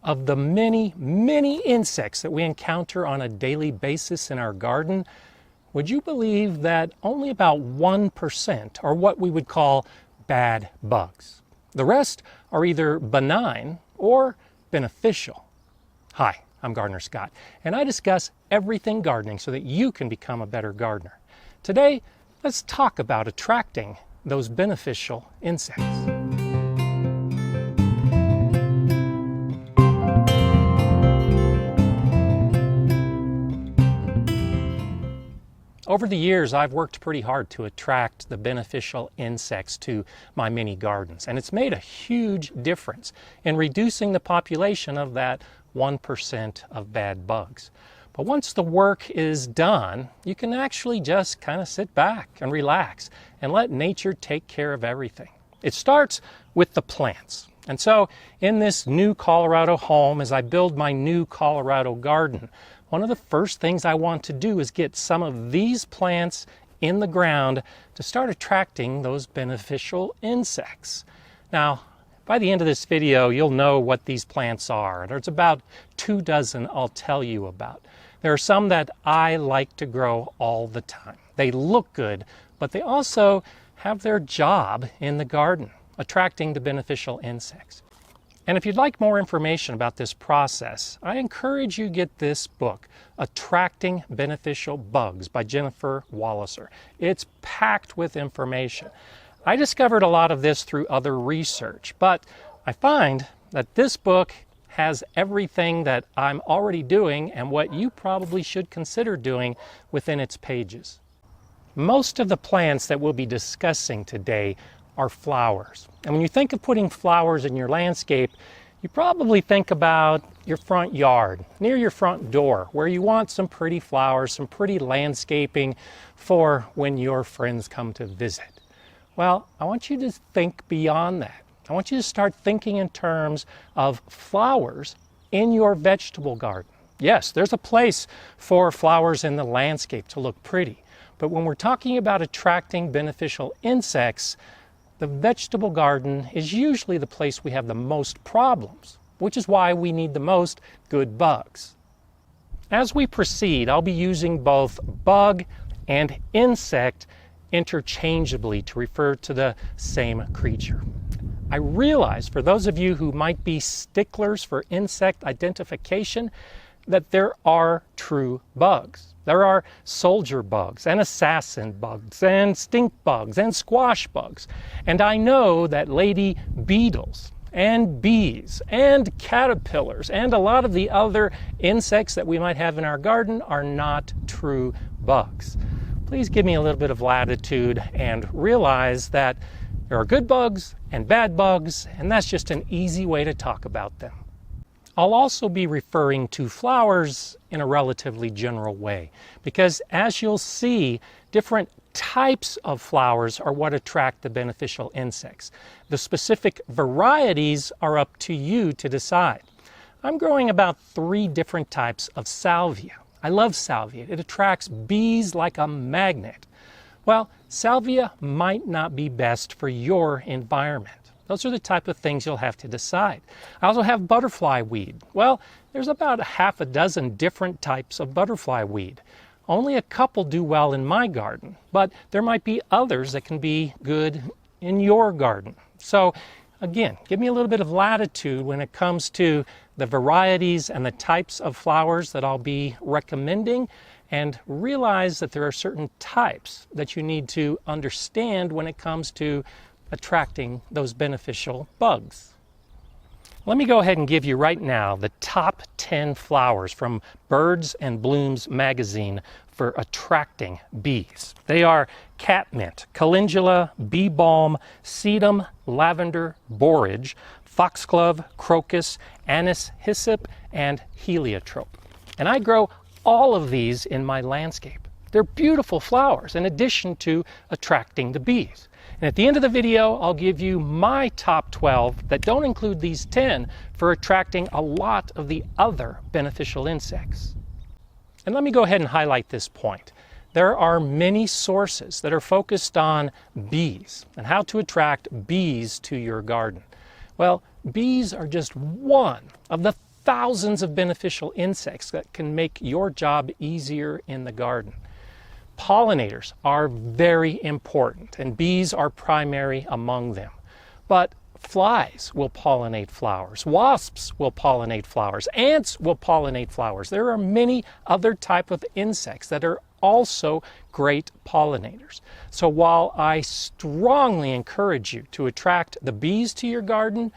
of the many, many insects that we encounter on a daily basis in our garden, would you believe that only about 1% are what we would call bad bugs? The rest are either benign or beneficial. Hi, I'm Gardener Scott, and I discuss everything gardening so that you can become a better gardener. Today, let's talk about attracting those beneficial insects. Over the years, I've worked pretty hard to attract the beneficial insects to my mini gardens, and it's made a huge difference in reducing the population of that 1% of bad bugs. But once the work is done, you can actually just kind of sit back and relax and let nature take care of everything. It starts with the plants. And so in this new Colorado home, as I build my new Colorado garden, one of the first things I want to do is get some of these plants in the ground to start attracting those beneficial insects. Now, by the end of this video, you'll know what these plants are. There's about 2 dozen I'll tell you about. There are some that I like to grow all the time. They look good, but they also have their job in the garden, attracting the beneficial insects. And if you'd like more information about this process, I encourage you get this book, Attracting Beneficial Bugs by Jennifer Walliser. It's packed with information. I discovered a lot of this through other research, but I find that this book has everything that I'm already doing and what you probably should consider doing within its pages. Most of the plants that we'll be discussing today are flowers. And when you think of putting flowers in your landscape, you probably think about your front yard, near your front door, where you want some pretty flowers, some pretty landscaping for when your friends come to visit. Well, I want you to think beyond that. I want you to start thinking in terms of flowers in your vegetable garden. Yes, there's a place for flowers in the landscape to look pretty, but when we're talking about attracting beneficial insects, the vegetable garden is usually the place we have the most problems, which is why we need the most good bugs. As we proceed, I'll be using both bug and insect interchangeably to refer to the same creature. I realize for those of you who might be sticklers for insect identification that there are true bugs. There are soldier bugs and assassin bugs and stink bugs and squash bugs. And I know that lady beetles and bees and caterpillars and a lot of the other insects that we might have in our garden are not true bugs. Please give me a little bit of latitude and realize that there are good bugs and bad bugs, and that's just an easy way to talk about them. I'll also be referring to flowers in a relatively general way, because as you'll see, different types of flowers are what attract the beneficial insects. The specific varieties are up to you to decide. I'm growing about 3 different types of salvia. I love salvia. It attracts bees like a magnet. Well, salvia might not be best for your environment. Those are the type of things you'll have to decide. I also have butterfly weed. Well, there's about 6 different types of butterfly weed. Only a couple do well in my garden, but there might be others that can be good in your garden. So again, give me a little bit of latitude when it comes to the varieties and the types of flowers that I'll be recommending, and realize that there are certain types that you need to understand when it comes to attracting those beneficial bugs. Let me go ahead and give you right now the top 10 flowers from Birds and Blooms magazine for attracting bees. They are catmint, calendula, bee balm, sedum, lavender, borage, foxglove, crocus, anise, hyssop, and heliotrope. And I grow all of these in my landscape. They're beautiful flowers in addition to attracting the bees. And at the end of the video, I'll give you my top 12 that don't include these 10 for attracting a lot of the other beneficial insects. And let me go ahead and highlight this point. There are many sources that are focused on bees and how to attract bees to your garden. Well, bees are just one of the thousands of beneficial insects that can make your job easier in the garden. Pollinators are very important, and bees are primary among them. But flies will pollinate flowers, wasps will pollinate flowers, ants will pollinate flowers. There are many other types of insects that are also great pollinators. So while I strongly encourage you to attract the bees to your garden,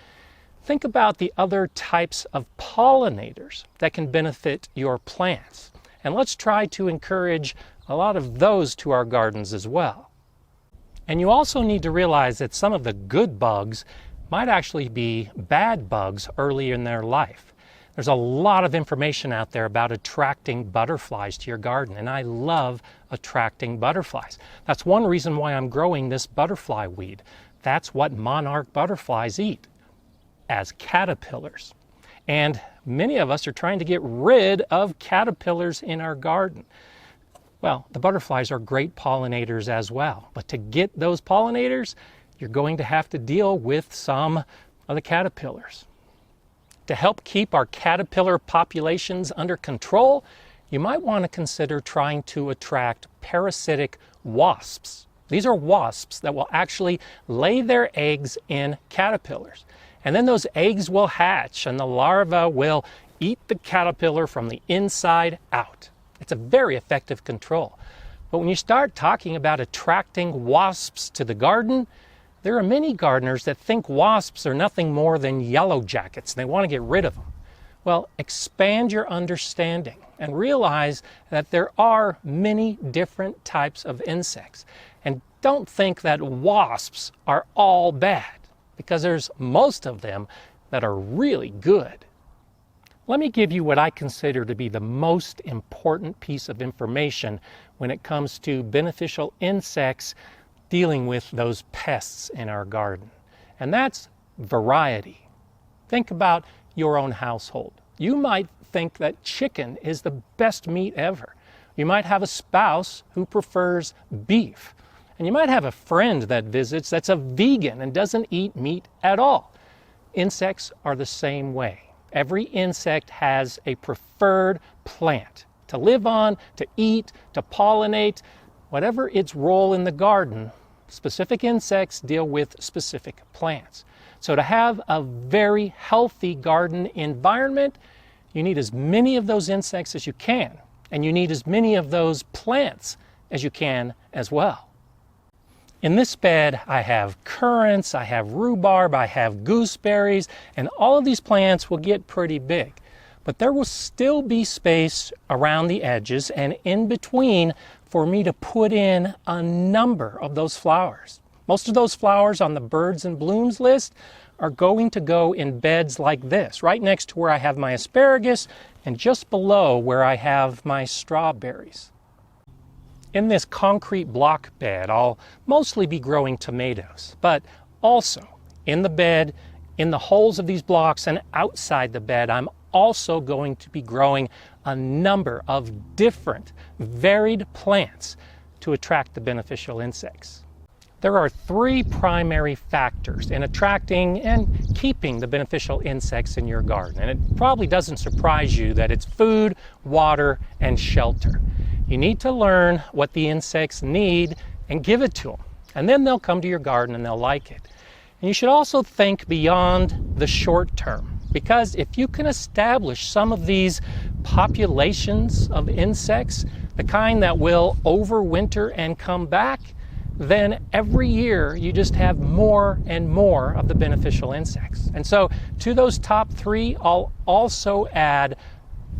think about the other types of pollinators that can benefit your plants. And let's try to encourage a lot of those to our gardens as well. And you also need to realize that some of the good bugs might actually be bad bugs early in their life. There's a lot of information out there about attracting butterflies to your garden, and I love attracting butterflies. That's one reason why I'm growing this butterfly weed. That's what monarch butterflies eat, as caterpillars. And many of us are trying to get rid of caterpillars in our garden. Well, the butterflies are great pollinators as well, but to get those pollinators, you're going to have to deal with some of the caterpillars. To help keep our caterpillar populations under control, you might want to consider trying to attract parasitic wasps. These are wasps that will actually lay their eggs in caterpillars. And then those eggs will hatch and the larva will eat the caterpillar from the inside out. It's a very effective control. But when you start talking about attracting wasps to the garden, there are many gardeners that think wasps are nothing more than yellow jackets and they want to get rid of them. Well, expand your understanding and realize that there are many different types of insects. And don't think that wasps are all bad, because there's most of them that are really good. Let me give you what I consider to be the most important piece of information when it comes to beneficial insects dealing with those pests in our garden. And that's variety. Think about your own household. You might think that chicken is the best meat ever. You might have a spouse who prefers beef. And you might have a friend that visits that's a vegan and doesn't eat meat at all. Insects are the same way. Every insect has a preferred plant to live on, to eat, to pollinate. Whatever its role in the garden, specific insects deal with specific plants. So to have a very healthy garden environment, you need as many of those insects as you can, and you need as many of those plants as you can as well. In this bed, I have currants, I have rhubarb, I have gooseberries, and all of these plants will get pretty big. But there will still be space around the edges and in between for me to put in a number of those flowers. Most of those flowers on the birds and blooms list are going to go in beds like this, right next to where I have my asparagus and just below where I have my strawberries. In this concrete block bed, I'll mostly be growing tomatoes, but also in the bed, in the holes of these blocks and outside the bed, I'm also going to be growing a number of different varied plants to attract the beneficial insects. There are three primary factors in attracting and keeping the beneficial insects in your garden. And it probably doesn't surprise you that it's food, water, and shelter. You need to learn what the insects need and give it to them. And then they'll come to your garden and they'll like it. And you should also think beyond the short term, because if you can establish some of these populations of insects, the kind that will overwinter and come back, then every year you just have more and more of the beneficial insects. And so to those top three, I'll also add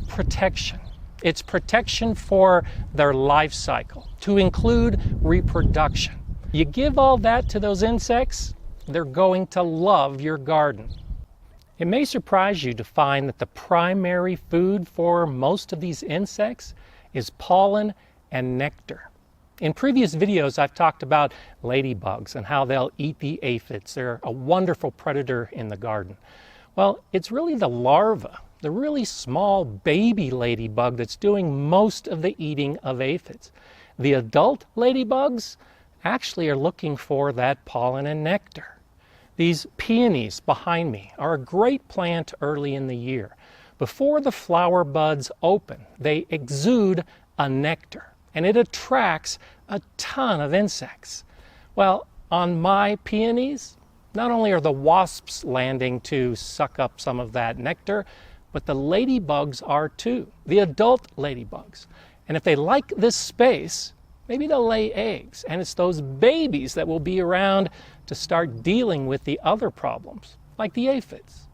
protection. It's protection for their life cycle, to include reproduction. You give all that to those insects, they're going to love your garden. It may surprise you to find that the primary food for most of these insects is pollen and nectar. In previous videos, I've talked about ladybugs and how they'll eat the aphids. They're a wonderful predator in the garden. Well, it's really the larva, the really small baby ladybug, that's doing most of the eating of aphids. The adult ladybugs actually are looking for that pollen and nectar. These peonies behind me are a great plant early in the year, before the flower buds open, they exude a nectar, and it attracts a ton of insects. Well, on my peonies, not only are the wasps landing to suck up some of that nectar, but the ladybugs are too, the adult ladybugs. And if they like this space, maybe they'll lay eggs, and it's those babies that will be around to start dealing with the other problems, like the aphids.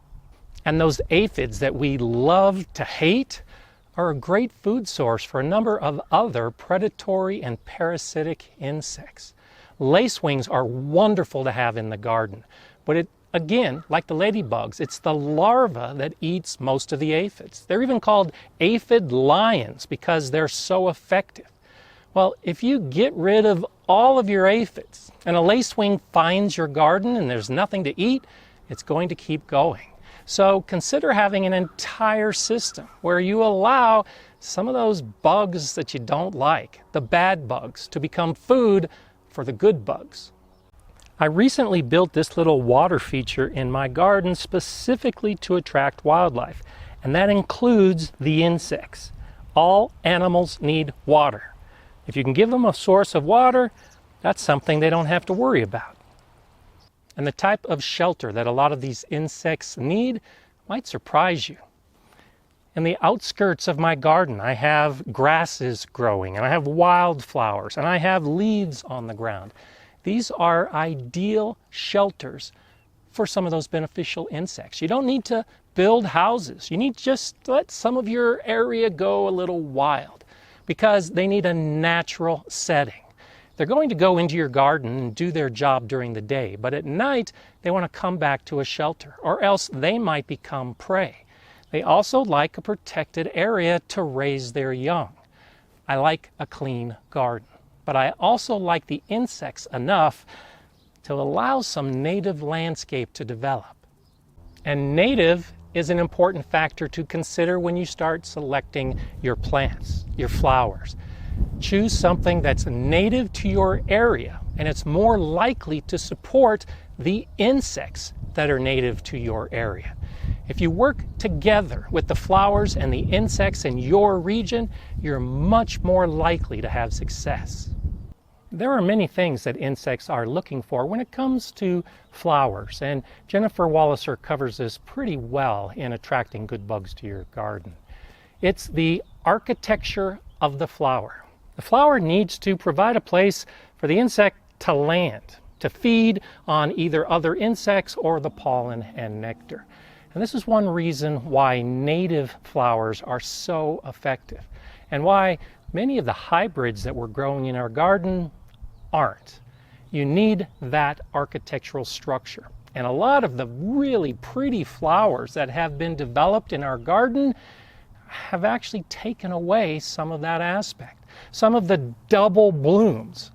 And those aphids that we love to hate are a great food source for a number of other predatory and parasitic insects. Lacewings are wonderful to have in the garden, but again, like the ladybugs, it's the larva that eats most of the aphids. They're even called aphid lions because they're so effective. Well, if you get rid of all of your aphids and a lacewing finds your garden and there's nothing to eat, it's going to keep going. So consider having an entire system where you allow some of those bugs that you don't like, the bad bugs, to become food for the good bugs. I recently built this little water feature in my garden specifically to attract wildlife, and that includes the insects. All animals need water. If you can give them a source of water, that's something they don't have to worry about. And the type of shelter that a lot of these insects need might surprise you. In the outskirts of my garden, I have grasses growing, and I have wildflowers, and I have leaves on the ground. These are ideal shelters for some of those beneficial insects. You don't need to build houses. You need to just let some of your area go a little wild because they need a natural setting. They're going to go into your garden and do their job during the day, but at night they want to come back to a shelter, or else they might become prey. They also like a protected area to raise their young. I like a clean garden, but I also like the insects enough to allow some native landscape to develop. And native is an important factor to consider when you start selecting your plants, your flowers. Choose something that's native to your area, and it's more likely to support the insects that are native to your area. If you work together with the flowers and the insects in your region, you're much more likely to have success. There are many things that insects are looking for when it comes to flowers, and Jennifer Walliser covers this pretty well in attracting good bugs to your garden. It's the architecture of the flower. The flower needs to provide a place for the insect to land, to feed on either other insects or the pollen and nectar. And this is one reason why native flowers are so effective, and why many of the hybrids that we're growing in our garden aren't. You need that architectural structure. And a lot of the really pretty flowers that have been developed in our garden have actually taken away some of that aspect. Some of the double blooms,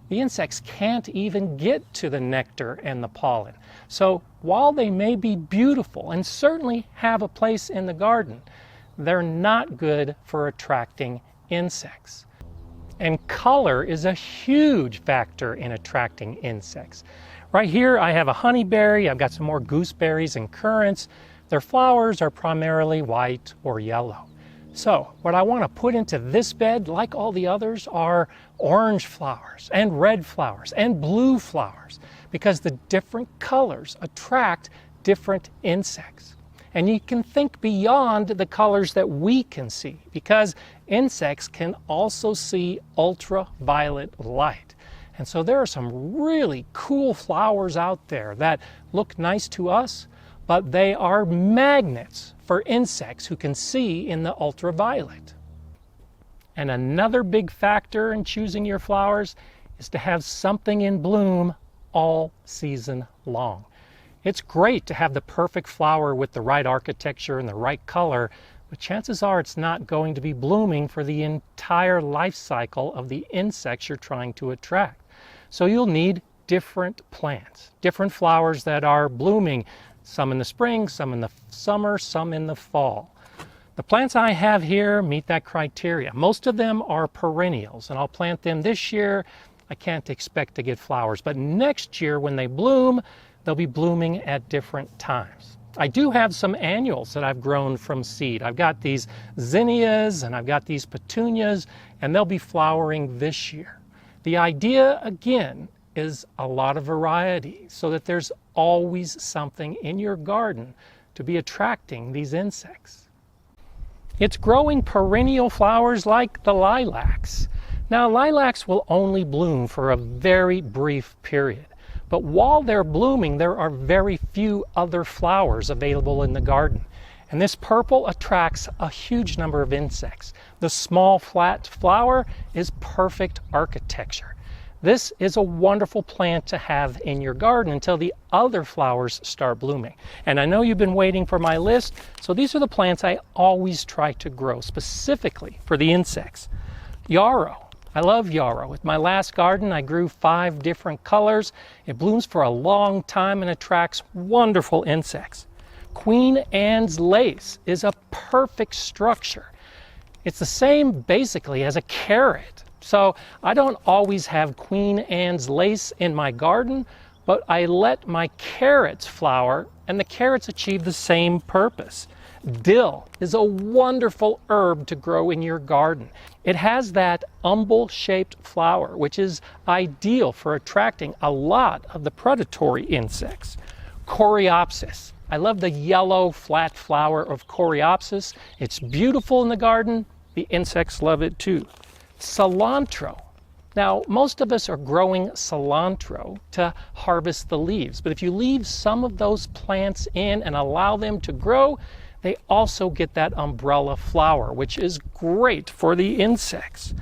the insects can't even get to the nectar and the pollen. So while they may be beautiful and certainly have a place in the garden, they're not good for attracting insects. And color is a huge factor in attracting insects. Right here I have a honeyberry, I've got some more gooseberries and currants. Their flowers are primarily white or yellow. So what I want to put into this bed, like all the others, are orange flowers and red flowers and blue flowers, because the different colors attract different insects. And you can think beyond the colors that we can see, because insects can also see ultraviolet light. And so there are some really cool flowers out there that look nice to us, but they are magnets for insects who can see in the ultraviolet. And another big factor in choosing your flowers is to have something in bloom all season long. It's great to have the perfect flower with the right architecture and the right color, but chances are it's not going to be blooming for the entire life cycle of the insects you're trying to attract. So you'll need different plants, different flowers that are blooming, some in the spring, some in the summer, some in the fall. The plants I have here meet that criteria. Most of them are perennials, and I'll plant them this year. I can't expect to get flowers, but next year when they bloom, they'll be blooming at different times. I do have some annuals that I've grown from seed. I've got these zinnias and I've got these petunias, and they'll be flowering this year. The idea, again, is a lot of variety so that there's always something in your garden to be attracting these insects. It's growing perennial flowers like the lilacs. Now, lilacs will only bloom for a very brief period. But while they're blooming, there are very few other flowers available in the garden. And this purple attracts a huge number of insects. The small flat flower is perfect architecture. This is a wonderful plant to have in your garden until the other flowers start blooming. And I know you've been waiting for my list, so these are the plants I always try to grow specifically for the insects. Yarrow. I love yarrow. With my last garden, I grew 5 different colors. It blooms for a long time and attracts wonderful insects. Queen Anne's lace is a perfect structure. It's the same basically as a carrot. So I don't always have Queen Anne's lace in my garden, but I let my carrots flower and the carrots achieve the same purpose. Dill is a wonderful herb to grow in your garden. It has that umbel-shaped flower, which is ideal for attracting a lot of the predatory insects. Coreopsis. I love the yellow flat flower of Coreopsis. It's beautiful in the garden. The insects love it too. Cilantro. Now, most of us are growing cilantro to harvest the leaves, but if you leave some of those plants in and allow them to grow, they also get that umbrella flower, which is great for the insects.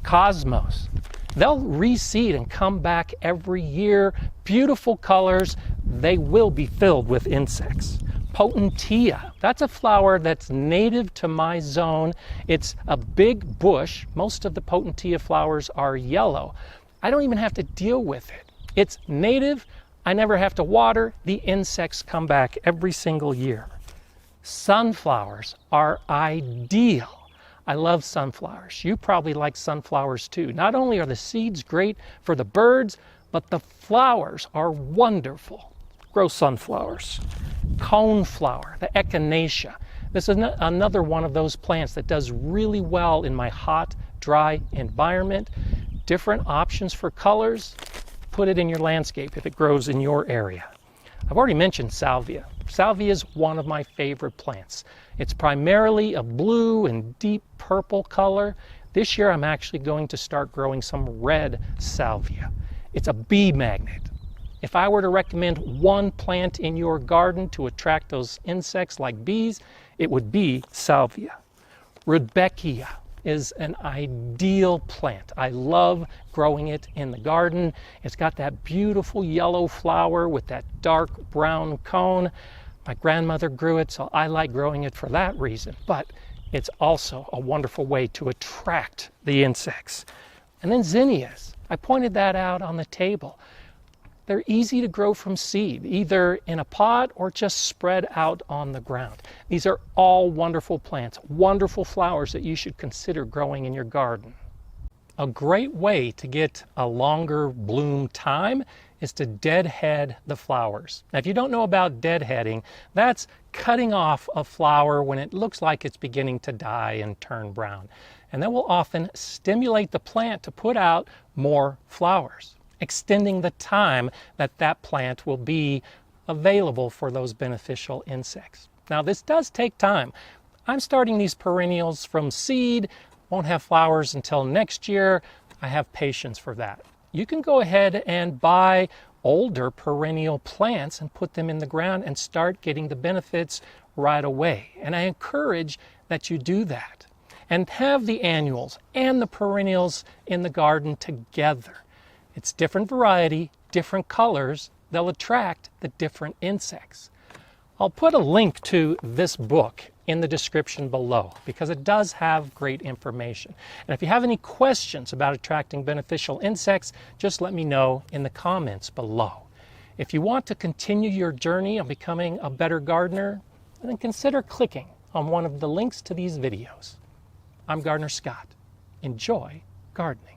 Cosmos. They'll reseed and come back every year. Beautiful colors. They will be filled with insects. Potentilla. That's a flower that's native to my zone. It's a big bush. Most of the potentilla flowers are yellow. I don't even have to deal with it. It's native. I never have to water. The insects come back every single year. Sunflowers are ideal. I love sunflowers. You probably like sunflowers too. Not only are the seeds great for the birds, but the flowers are wonderful. Grow sunflowers. Coneflower, the echinacea. This is another one of those plants that does really well in my hot, dry environment. Different options for colors. Put it in your landscape if it grows in your area. I've already mentioned salvia. Salvia is one of my favorite plants. It's primarily a blue and deep purple color. This year I'm actually going to start growing some red salvia. It's a bee magnet. If I were to recommend one plant in your garden to attract those insects like bees, it would be salvia. Rudbeckia is an ideal plant. I love growing it in the garden. It's got that beautiful yellow flower with that dark brown cone. My grandmother grew it, so I like growing it for that reason. But it's also a wonderful way to attract the insects. And then zinnias. I pointed that out on the table. They're easy to grow from seed, either in a pot or just spread out on the ground. These are all wonderful plants, wonderful flowers that you should consider growing in your garden. A great way to get a longer bloom time is to deadhead the flowers. Now, if you don't know about deadheading, that's cutting off a flower when it looks like it's beginning to die and turn brown. And that will often stimulate the plant to put out more flowers, extending the time that that plant will be available for those beneficial insects. Now, this does take time. I'm starting these perennials from seed, won't have flowers until next year. I have patience for that. You can go ahead and buy older perennial plants and put them in the ground and start getting the benefits right away. And I encourage that you do that and have the annuals and the perennials in the garden together. It's different variety, different colors. They'll attract the different insects. I'll put a link to this book in the description below because it does have great information. And if you have any questions about attracting beneficial insects, just let me know in the comments below. If you want to continue your journey on becoming a better gardener, then consider clicking on one of the links to these videos. I'm Gardener Scott. Enjoy gardening.